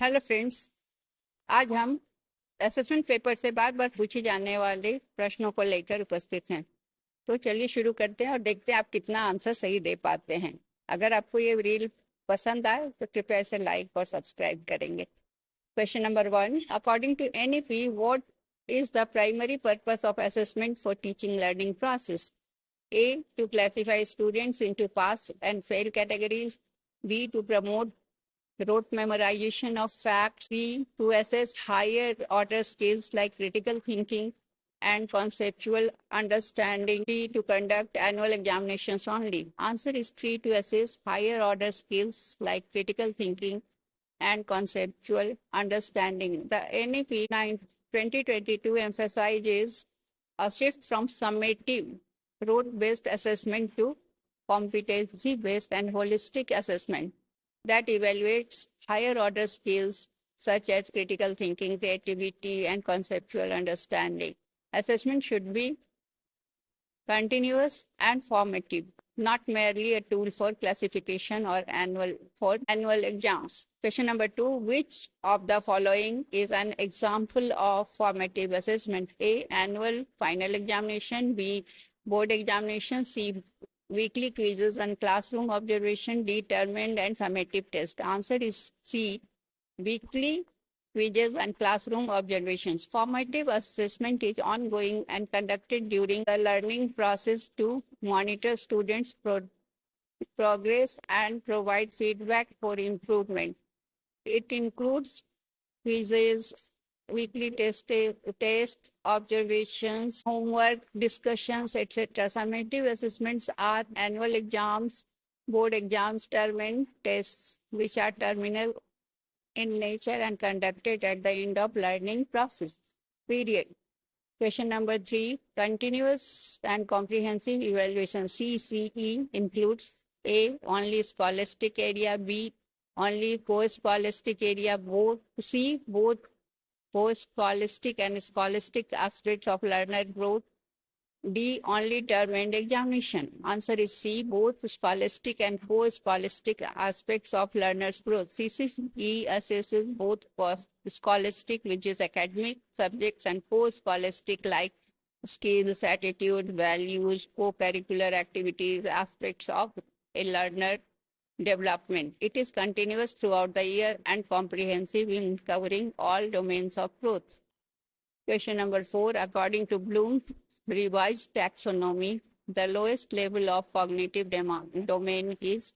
Hello friends, आज हम assessment paper से बार बार पूछे जाने वाले प्रश्नों को लेकर उपस्थित हैं। तो चलिए शुरू करते हैं और देखते हैं आप कितना आंसर सही दे पाते हैं। अगर आपको ये रील पसंद आए तो कृपया इसे लाइक और सब्सक्राइब करेंगे। Question number 1, according to NEP what is the primary purpose of assessment for teaching learning process? A, to classify students into pass and fail categories. B, to promote rote memorization of facts. C, to assess higher order skills like critical thinking and conceptual understanding. D, to conduct annual examinations only. Answer is 3, to assess higher order skills like critical thinking and conceptual understanding. The NEP 2022 emphasizes a shift from summative rote-based assessment to competency-based and holistic assessment that evaluates higher order skills such as critical thinking, creativity, and conceptual understanding. Assessment should be continuous and formative, not merely a tool for classification or annual exams. Question number 2, which of the following is an example of formative assessment? A, annual final examination. B, board examination. C, weekly quizzes and classroom observation. D, determined and summative test. Answer is C, weekly quizzes and classroom observations. Formative assessment is ongoing and conducted during the learning process to monitor students' progress and provide feedback for improvement. It includes quizzes, weekly test, observations, homework, discussions, etc. Summative assessments are annual exams, board exams, term tests, which are terminal in nature and conducted at the end of learning process. Period. Question number 3, continuous and comprehensive evaluation CCE includes A, only scholastic area, B, only post-scholastic area, C, both post-scholastic and scholastic aspects of learner growth, D, only term end examination. Answer is C, both scholastic and post-scholastic aspects of learner's growth. CCE assesses both scholastic, which is academic subjects, and post-scholastic like skills, attitude, values, co-curricular activities, aspects of a learner development. It is continuous throughout the year and comprehensive in covering all domains of growth. Question number 4, according to Bloom's revised taxonomy, the lowest level of cognitive domain is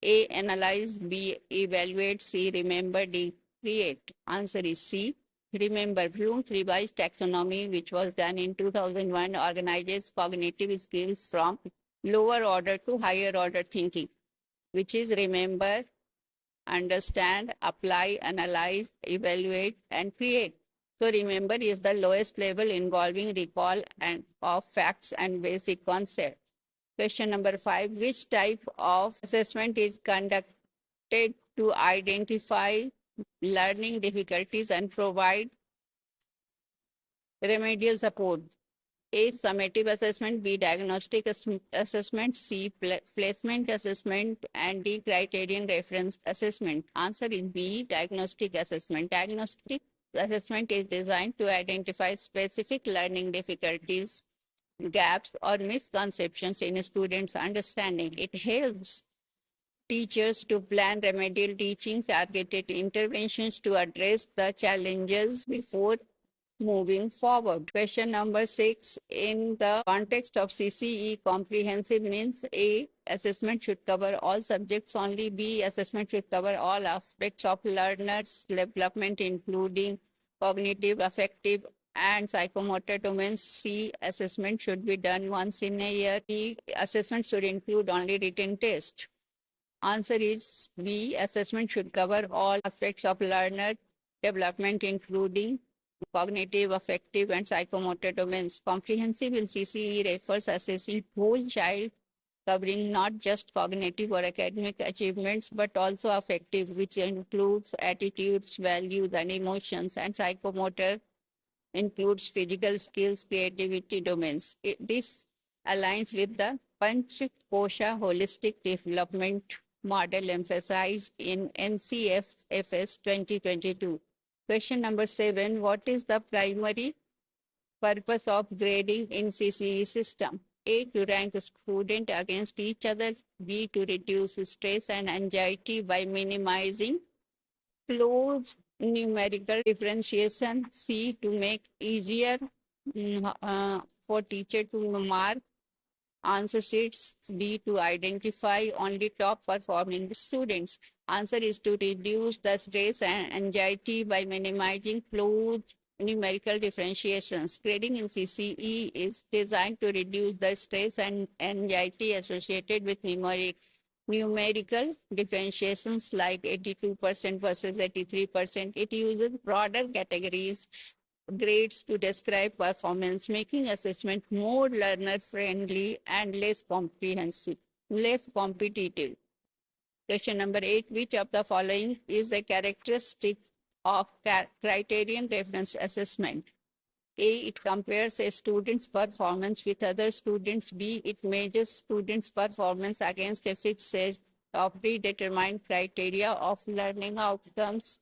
A, analyze, B, evaluate, C, remember, D, create. Answer is C, remember. Bloom's revised taxonomy, which was done in 2001, organizes cognitive skills from lower order to higher order thinking, which is remember, understand, apply, analyze, evaluate, and create. So remember is the lowest level involving recall of facts and basic concepts. Question number 5, which type of assessment is conducted to identify learning difficulties and provide remedial support? A, summative assessment, B, diagnostic assessment, C, placement assessment, and D, criterion reference assessment. Answer is B, diagnostic assessment. Diagnostic assessment is designed to identify specific learning difficulties, gaps, or misconceptions in a student's understanding. It helps teachers to plan remedial teaching, targeted interventions to address the challenges before moving forward. Question number 6, in the context of CCE, comprehensive means A, assessment should cover all subjects only. B, assessment should cover all aspects of learners' development, including cognitive, affective, and psychomotor domains. C, assessment should be done once in a year. D, assessment should include only written test. Answer is B, assessment should cover all aspects of learner development, including cognitive, affective, and psychomotor domains. Comprehensive in CCE refers assessing whole child, covering not just cognitive or academic achievements, but also affective, which includes attitudes, values, and emotions, and psychomotor includes physical skills, creativity domains. This aligns with the Panchkosha holistic development model emphasized in NCFFS 2022. Question number 7. What is the primary purpose of grading in CCE system? A, to rank students against each other. B, to reduce stress and anxiety by minimizing close numerical differentiation. C, to make easier for teacher to mark answer sheets. D, to identify only top performing students. Answer is to reduce the stress and anxiety by minimizing closed numerical differentiations. Grading in CCE is designed to reduce the stress and anxiety associated with numerical differentiations like 82% versus 83%. It uses broader categories grades to describe performance, making assessment more learner-friendly and less competitive. Question number 8. Which of the following is a characteristic of criterion reference assessment? A, it compares a student's performance with other students. B, it measures students' performance against a fixed set of predetermined criteria of learning outcomes.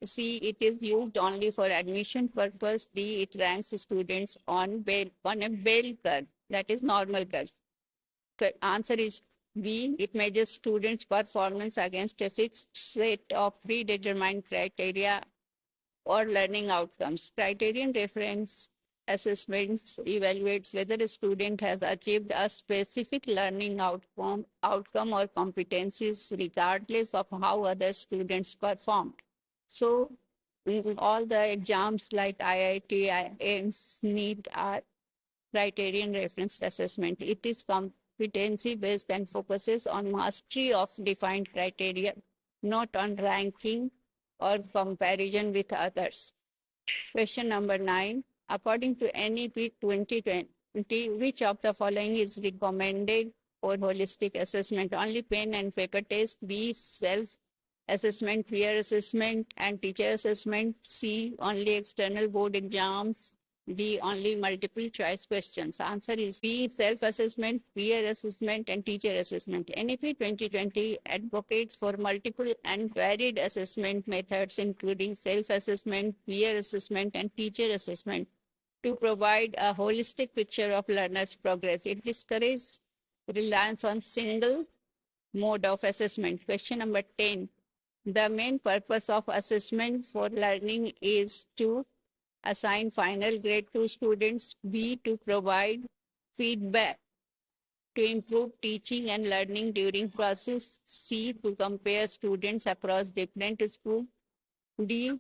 C, it is used only for admission purpose. D, it ranks students on a bell curve, that is normal curve. Answer is B, it measures students' performance against a fixed set of predetermined criteria or learning outcomes. Criterion reference assessments evaluates whether a student has achieved a specific learning outcome or competencies regardless of how other students performed. So all the exams like IIT, IIMs, NEET are criterion reference assessment. It is competency based and focuses on mastery of defined criteria, not on ranking or comparison with others. Question number 9. According to NEP 2020, which of the following is recommended for holistic assessment? Only pen and paper test. B, self-assessment, peer assessment, and teacher assessment. C, only external board exams. D, only multiple choice questions. Answer is B, self-assessment, peer assessment, and teacher assessment. NEP 2020 advocates for multiple and varied assessment methods, including self-assessment, peer assessment, and teacher assessment, to provide a holistic picture of learners' progress. It discourages reliance on single mode of assessment. Question number 10. The main purpose of assessment for learning is to assign final grade to students. B, to provide feedback to improve teaching and learning during process. C, to compare students across different schools. D,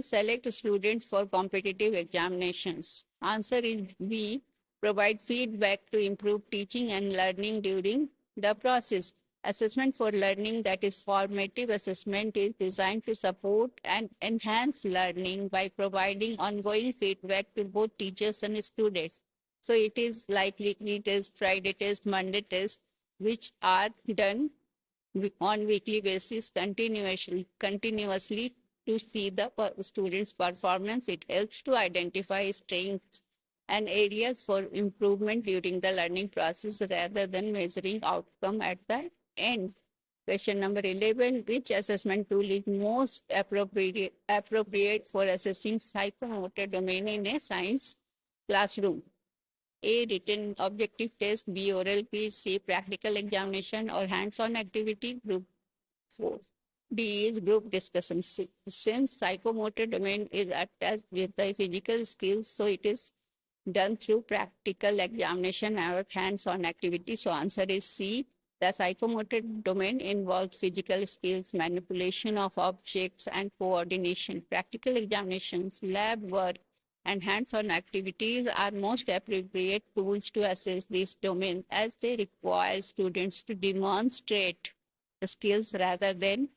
select students for competitive examinations. Answer is B, provide feedback to improve teaching and learning during the process. Assessment for learning, that is formative assessment, is designed to support and enhance learning by providing ongoing feedback to both teachers and students. So it is like weekly test, Friday test, Monday test, which are done on weekly basis continuously to see the students' performance. It helps to identify strengths and areas for improvement during the learning process rather than measuring outcome at the end. Question number 11. Which assessment tool is most appropriate for assessing psychomotor domain in a science classroom? A, written objective test. B, oral quiz. C, practical examination or hands-on activity. Group 4. D is group discussion. Since psychomotor domain is attached with the physical skills, so it is done through practical examination or hands-on activity. So answer is C. The psychomotor domain involves physical skills, manipulation of objects, and coordination. Practical examinations, lab work, and hands-on activities are most appropriate tools to assess this domain, as they require students to demonstrate the skills rather than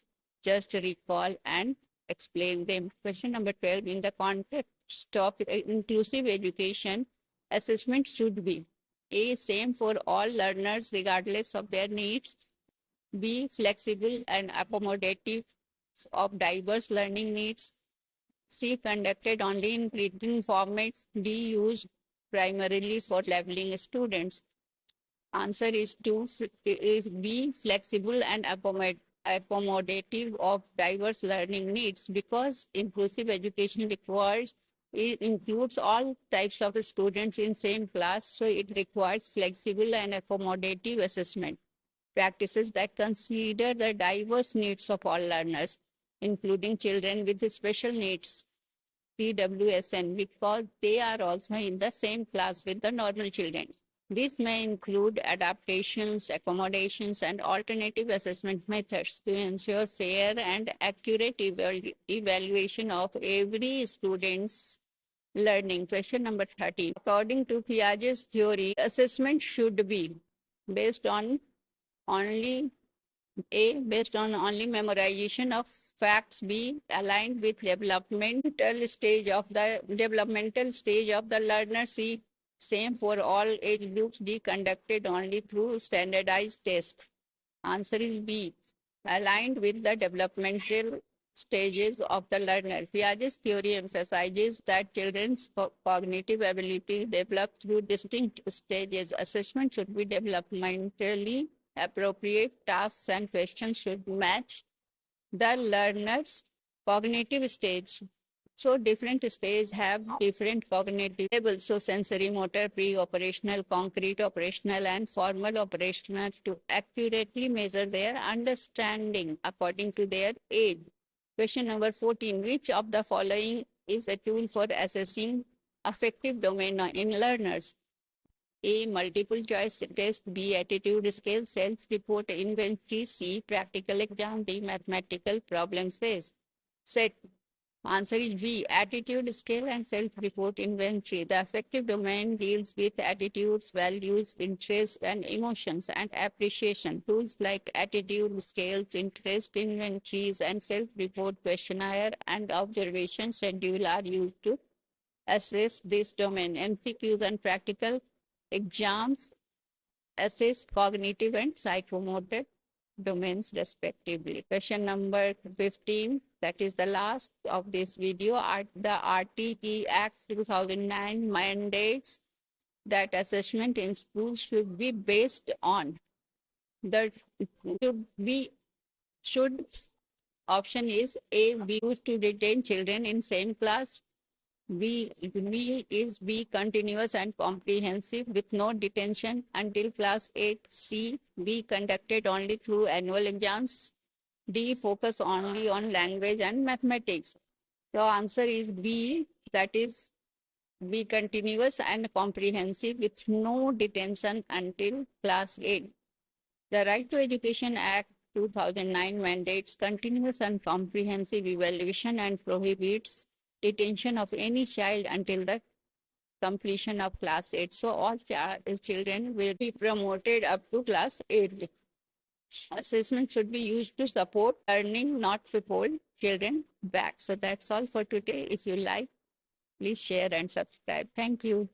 just recall and explain them. Question number 12. In the context of inclusive education, assessment should be A, same for all learners regardless of their needs. B, flexible and accommodative of diverse learning needs. C, conducted only in written formats. D, used primarily for labeling students. Answer is be flexible and accommodative of diverse learning needs, because inclusive education it includes all types of students in same class, so it requires flexible and accommodative assessment practices that consider the diverse needs of all learners, including children with special needs, PWSN, because they are also in the same class with the normal children. This may include adaptations, accommodations, and alternative assessment methods to ensure fair and accurate evaluation of every student's learning. Question number 13. According to Piaget's theory, assessment should be based on only memorization of facts, B, aligned with developmental stage of the learner, C, same for all age groups, D, conducted only through standardized tests. Answer is B, aligned with the developmental stages of the learner. Piaget's theory emphasizes that children's cognitive ability develop through distinct stages. Assessment should be developmentally appropriate. Tasks and questions should match the learner's cognitive stage. So different stages have different cognitive levels. So sensory, motor, pre-operational, concrete, operational, and formal operational, to accurately measure their understanding according to their age. Question number 14. Which of the following is a tool for assessing affective domain in learners? A, multiple choice test, B, attitude scale, self-report inventory, C, practical exam, D, mathematical problem set. Answer is B, attitude scale and self-report inventory. The affective domain deals with attitudes, values, interests, and emotions, and appreciation. Tools like attitude scales, interest inventories, and self-report questionnaire and observation schedule are used to assess this domain. MCQs and practical exams assess cognitive and psychomotor domains respectively. Question number 15, that is the last of this video. The RTE Act 2009 mandates that assessment in schools should be based on option is A, be used to retain children in same class. B is be continuous and comprehensive with no detention until class 8. C, be conducted only through annual exams. D, focus only on language and mathematics. So answer is B, that is be continuous and comprehensive with no detention until class 8. The Right to Education Act 2009 mandates continuous and comprehensive evaluation and prohibits detention of any child until the completion of class 8. So all children will be promoted up to class 8. Assessment should be used to support learning, not to hold children back. So that's all for today. If you like, please share and subscribe. Thank you.